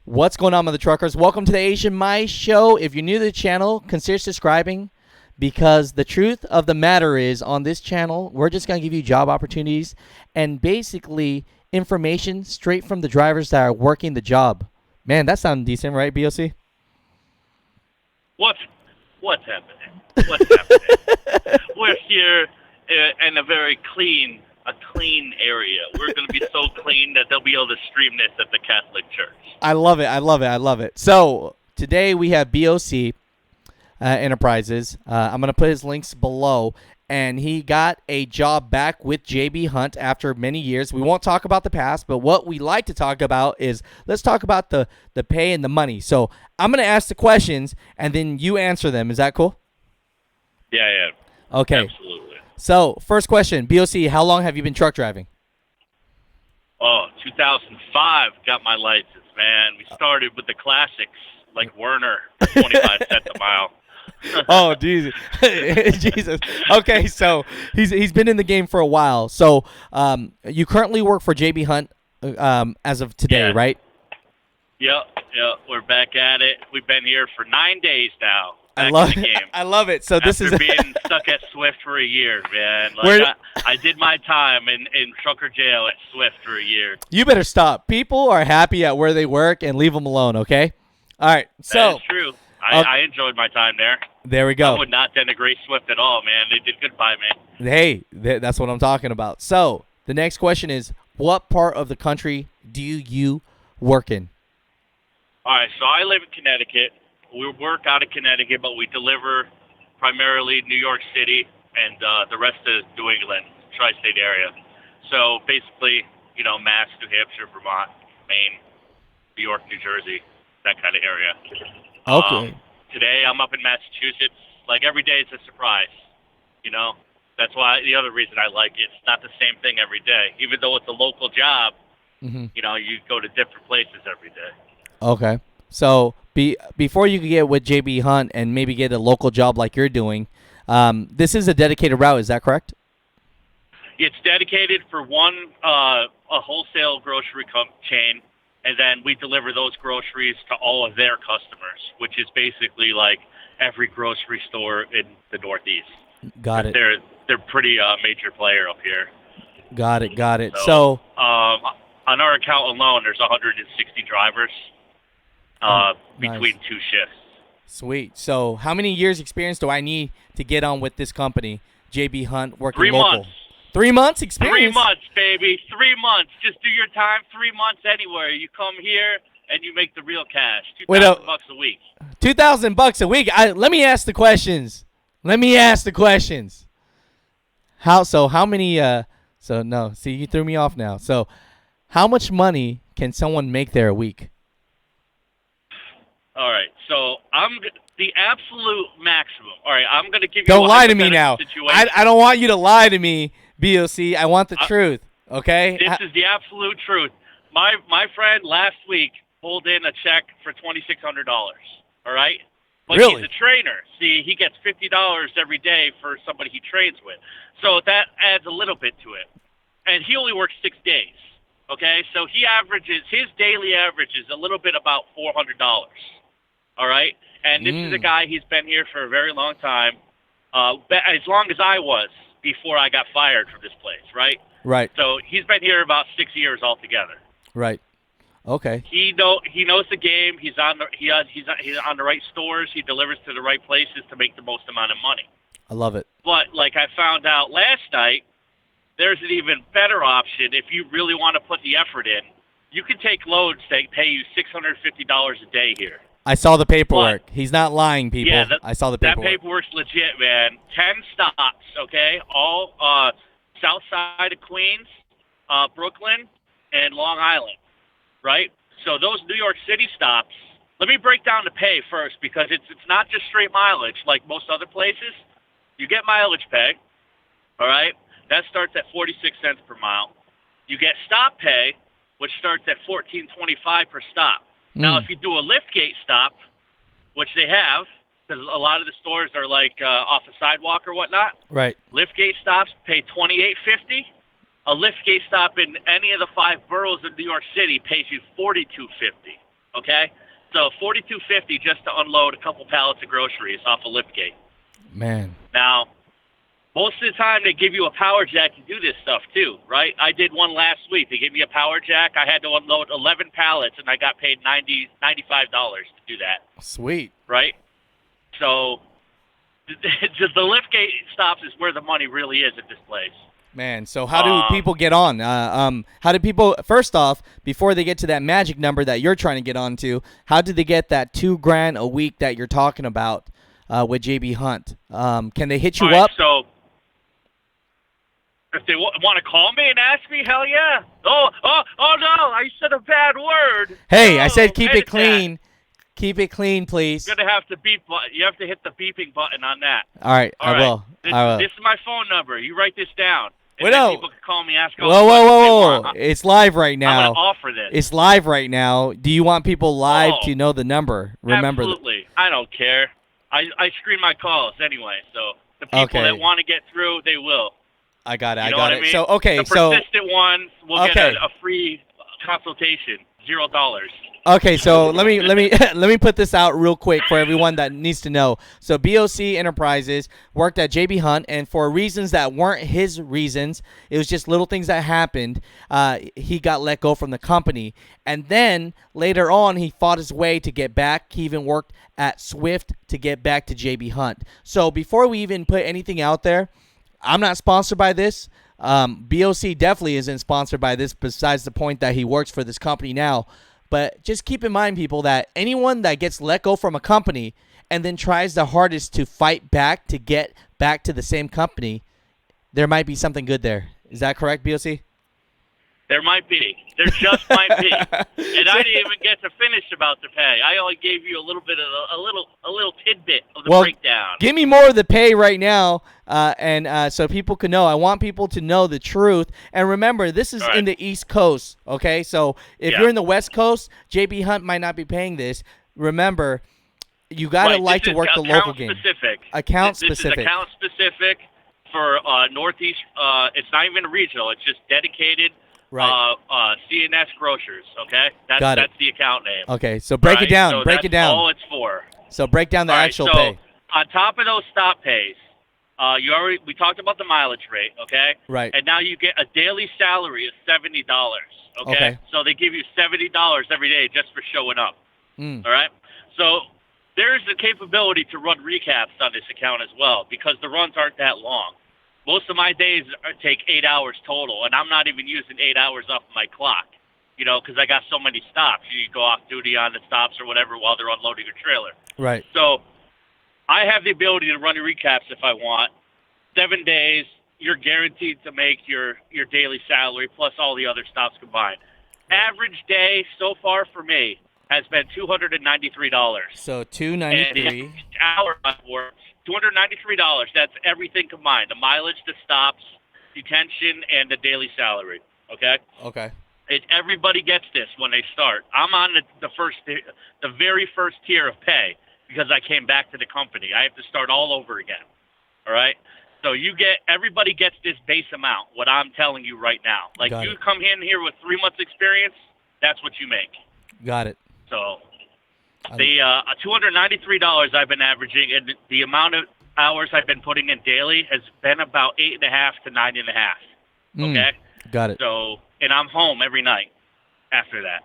What's going on with the truckers? Welcome to the Theasianmaishow. If you're new to the channel, consider subscribing because the truth of the matter is on this channel, we're just going to give you job opportunities and basically information straight from the drivers that are working the job. Man, that sounds decent, right, BOC? What's happening? What's happening? We're here in a very clean area. We're going to be so clean that they'll be able to stream this at the Catholic Church. I love it. I love it. I love it. So today we have Boc Enterprises. I'm going to put his links below. And he got a job back with JB Hunt after many years. We won't talk about the past, but what we like to talk about is let's talk about the pay and the money. So I'm going to ask the questions, and then you answer them. Is that cool? Yeah. Okay. Absolutely. So first question, BOC, how long have you been truck driving? Oh, 2005 got my license, man. We started with the classics like Werner, 25 cents a mile. Oh, Jesus. Jesus. Okay, so he's been in the game for a while. So you currently work for JB Hunt as of today, right? Yep. We're back at it. We've been here for 9 days now. I love it. So this After is being stuck at Swift for a year, man. Like I did my time in trucker jail at Swift for a year. You better stop. People are happy at where they work and leave them alone, okay? All right. So that's true. I enjoyed my time there. There we go. I would not denigrate Swift at all, man. They did good by me. Hey, that's what I'm talking about. So the next question is, what part of the country do you work in? All right, so I live in Connecticut. We work out of Connecticut, but we deliver primarily New York City and the rest of New England, tri-state area. So basically, Mass, New Hampshire, Vermont, Maine, New York, New Jersey, that kind of area. Okay. Today I'm up in Massachusetts. Like every day it's a surprise, That's why the other reason I like it. It's not the same thing every day. Even though it's a local job, you go to different places every day. Okay. So before you could get with JB Hunt and maybe get a local job like you're doing, this is a dedicated route. Is that correct? It's dedicated for one a wholesale grocery chain, and then we deliver those groceries to all of their customers, which is basically like every grocery store in the Northeast. Got it. They're pretty major player up here. Got it. So on our account alone, there's 160 drivers between two shifts. Sweet. So how many years experience do I need to get on with this company, JB Hunt, working 3 local? months. 3 months experience? 3 months, baby. 3 months. Just do your time. 3 months anywhere. You come here and you make the real cash. $2,000 a week. $2,000 a week. Let me ask the questions. How many? See, you threw me off now. So, how much money can someone make there a week? All right. So the absolute maximum. All right. I'm gonna give you. Don't lie to me now. Situation. I don't want you to lie to me, BOC. I want the truth. Okay. This is the absolute truth. My friend last week pulled in a check for $2,600. All right. But really? He's a trainer. See, he gets $50 every day for somebody he trains with. So that adds a little bit to it. And he only works 6 days. Okay? So his daily average is a little bit about $400. All right? And this is a guy, he's been here for a very long time, as long as I was before I got fired from this place, right? Right. So he's been here about 6 years altogether. Right. Okay. He knows the game. He's on the right stores. He delivers to the right places to make the most amount of money. I love it. But like I found out last night, there's an even better option if you really want to put the effort in. You can take loads that pay you $650 a day here. I saw the paperwork. He's not lying, people. Yeah, I saw the paperwork. That paperwork's legit, man. 10 stops, okay? All south side of Queens, Brooklyn, and Long Island. Right? So those New York City stops, let me break down the pay first because it's not just straight mileage like most other places. You get mileage pay, all right? That starts at 46 cents per mile. You get stop pay, which starts at $14.25 per stop. Now, if you do a liftgate stop, which they have, because a lot of the stores are like off a sidewalk or whatnot. Right. Liftgate stops pay $28.50. A liftgate stop in any of the 5 boroughs of New York City pays you $42.50. Okay, so $42.50 just to unload a couple pallets of groceries off a liftgate. Man. Now, most of the time they give you a power jack to do this stuff too, right? I did one last week. They gave me a power jack. I had to unload 11 pallets, and I got paid $95 to do that. Sweet. Right? So the liftgate stops is where the money really is at this place. Man, so how do people get on? How do people, first off, before they get to that magic number that you're trying to get onto, how did they get that $2,000 a week that you're talking about with JB Hunt? Can they hit you up? So if they want to call me and ask me, hell yeah. Oh no, I said a bad word. Hey, I said keep it clean. Keep it clean, please. You're gonna have to beep. You have to hit the beeping button on that. All right, I will. This is my phone number. You write this down. And no. People can call me, ask. Whoa! It's live right now. I'm gonna offer this. It's live right now. Do you want people live to know the number? Remember. Absolutely. I don't care. I screen my calls anyway, so the people that want to get through, they will. I got it. You know I got what it. I mean? So okay, the persistent ones will get a free consultation, $0. Okay, so let me let me put this out real quick for everyone that needs to know. So Boc Enterprises worked at JB Hunt, and for reasons that weren't his reasons, it was just little things that happened. He got let go from the company, and then later on, he fought his way to get back. He even worked at Swift to get back to JB Hunt. So before we even put anything out there, I'm not sponsored by this. Boc definitely isn't sponsored by this. Besides the point that he works for this company now. But just keep in mind, people, that anyone that gets let go from a company and then tries the hardest to fight back to get back to the same company, there might be something good there. Is that correct, Boc? There might be. There just might be. And I didn't even get to finish about the pay. I only gave you a little bit of a little tidbit of the breakdown. Give me more of the pay right now, and so people can know. I want people to know the truth. And remember, this is in the East Coast, okay? So if you're in the West Coast, JB Hunt might not be paying this. Remember, you gotta like to work the local game. Account specific. This is account specific for Northeast. It's not even regional. It's just dedicated. Right. CNS Grocers, okay? Got it. That's the account name. Okay, so break it down. So break it down. That's all it's for. So break down the actual pay. On top of those stop pays, we talked about the mileage rate, okay? Right. And now you get a daily salary of $70, okay? So they give you $70 every day just for showing up, all right? So there's the capability to run recaps on this account as well because the runs aren't that long. Most of my days take 8 hours total, and I'm not even using 8 hours off my clock, because I got so many stops. You go off duty on the stops or whatever while they're unloading your trailer. Right. So I have the ability to run recaps if I want. 7 days, you're guaranteed to make your daily salary plus all the other stops combined. Average day so far for me has been $293. So $293. And hour I've worked. $293. That's everything combined: the mileage, the stops, detention, and the daily salary. Okay. Okay. Everybody gets this when they start. I'm on the very first tier of pay because I came back to the company. I have to start all over again. All right. So everybody gets this base amount. What I'm telling you right now, like you come in here with 3 months experience, that's what you make. Got it. So. The $293 I've been averaging, and the amount of hours I've been putting in daily has been about 8.5 to 9.5. Okay, got it. So, and I'm home every night after that.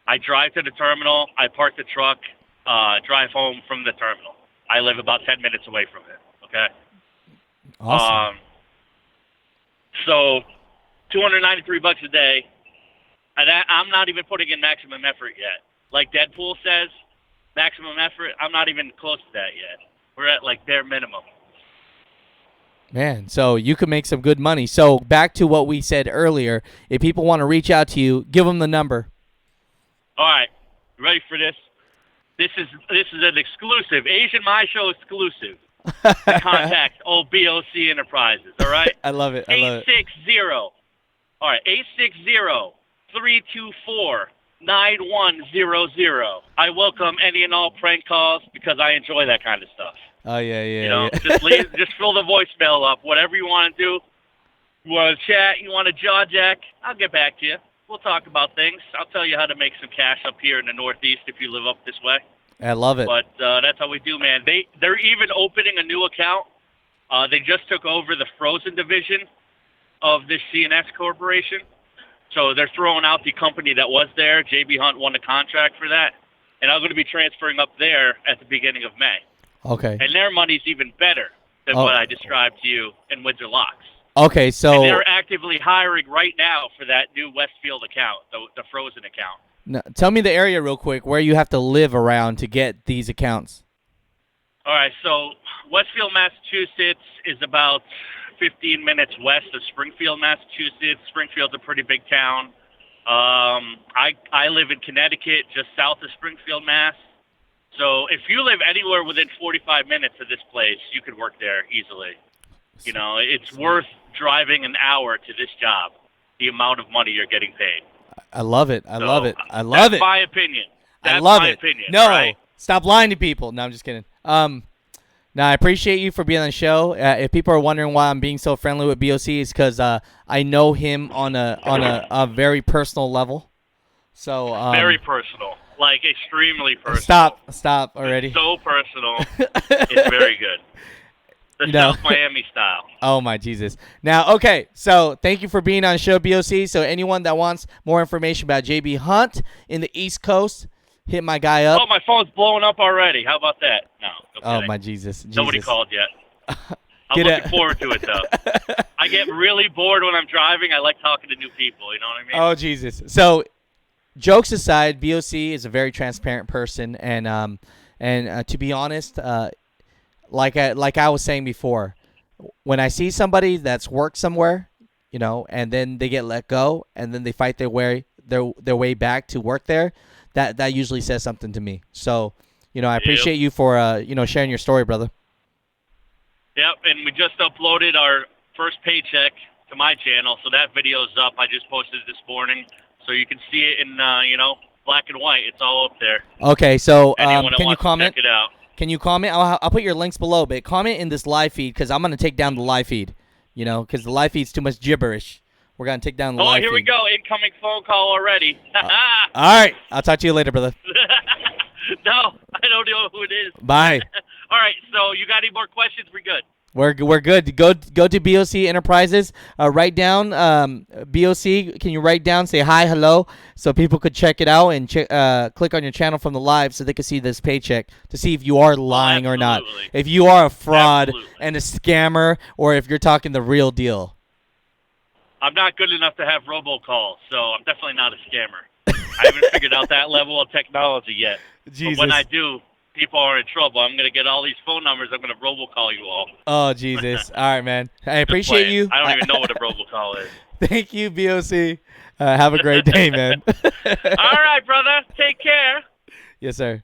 I drive to the terminal, I park the truck, drive home from the terminal. I live about 10 minutes away from it. Okay. Awesome. So, $293 a day, and I'm not even putting in maximum effort yet. Like Deadpool says, maximum effort, I'm not even close to that yet. We're at like bare minimum. Man, so you could make some good money. So back to what we said earlier, if people want to reach out to you, give them the number. All right. You ready for this? This is an exclusive, Theasianmaishow exclusive. To contact old Boc Enterprises, all right? I love it. 860. All right, 860-324-9100. I welcome any and all prank calls because I enjoy that kind of stuff. Oh yeah. Just fill the voicemail up. Whatever you want to do. You want to chat? You want to jaw jack? I'll get back to you. we'll talk about things. I'll tell you how to make some cash up here in the Northeast if you live up this way. I love it. But that's how we do, man. They're even opening a new account. They just took over the frozen division of this CNS corporation. So they're throwing out the company that was there. JB Hunt won the contract for that. And I'm going to be transferring up there at the beginning of May. Okay. And their money's even better than what I described to you in Windsor Locks. Okay, so and they're actively hiring right now for that new Westfield account, the frozen account. now, tell me the area real quick where you have to live around to get these accounts. All right, so Westfield, Massachusetts is about 15 minutes west of Springfield, Massachusetts. Springfield's a pretty big town. I live in Connecticut, just south of Springfield, Mass. So if you live anywhere within 45 minutes of this place, you could work there easily. You know, it's worth driving an hour to this job, the amount of money you're getting paid. I love it. I love it. That's my opinion. I love it. Opinion. No, right? stop lying to people. No, I'm just kidding. Now I appreciate you for being on the show. If people are wondering why I'm being so friendly with BOC, it's because I know him on a very personal level. So very personal, like extremely personal. Stop already. It's so personal. It's very good. The South Miami style. Oh, my Jesus. Now, okay, so thank you for being on the show, BOC. So anyone that wants more information about JB Hunt in the East Coast, hit my guy up. Oh, my phone's blowing up already. How about that? No. Oh, my Jesus. Nobody called yet. I'm looking forward to it, though. I get really bored when I'm driving. I like talking to new people. You know what I mean? Oh, Jesus. So, jokes aside, BOC is a very transparent person. And to be honest, like I was saying before, when I see somebody that's worked somewhere, you know, and then they get let go, and then they fight their way back to work there, that usually says something to me. So, you know, I appreciate you for sharing your story, brother. Yep, and we just uploaded our first paycheck to my channel, so that video's up. I just posted it this morning, so you can see it in black and white. It's all up there. Okay, so can you comment? Check it out. Can you comment? I'll put your links below, but comment in this live feed because I'm going to take down the live feed, you know, because the live feed's too much gibberish. We're going to take down the live feed. Oh, here we go. Incoming phone call already. All right. I'll talk to you later, brother. No, I don't know who it is. Bye. All right, so you got any more questions? We're good. We're good. Go to Boc Enterprises. Write down Boc. Can you write down? Say hi, hello, so people could check it out and click on your channel from the live so they can see this paycheck to see if you are lying or not. If you are a fraud and a scammer, or if you're talking the real deal. I'm not good enough to have robocalls, so I'm definitely not a scammer. I haven't figured out that level of technology yet. Jesus. But when I do, people are in trouble. I'm going to get all these phone numbers. I'm going to robocall you all. Oh, Jesus. All right, man. I appreciate you. I don't even know what a robocall is. Thank you, BOC. Have a great day, man. All right, brother. Take care. Yes, sir.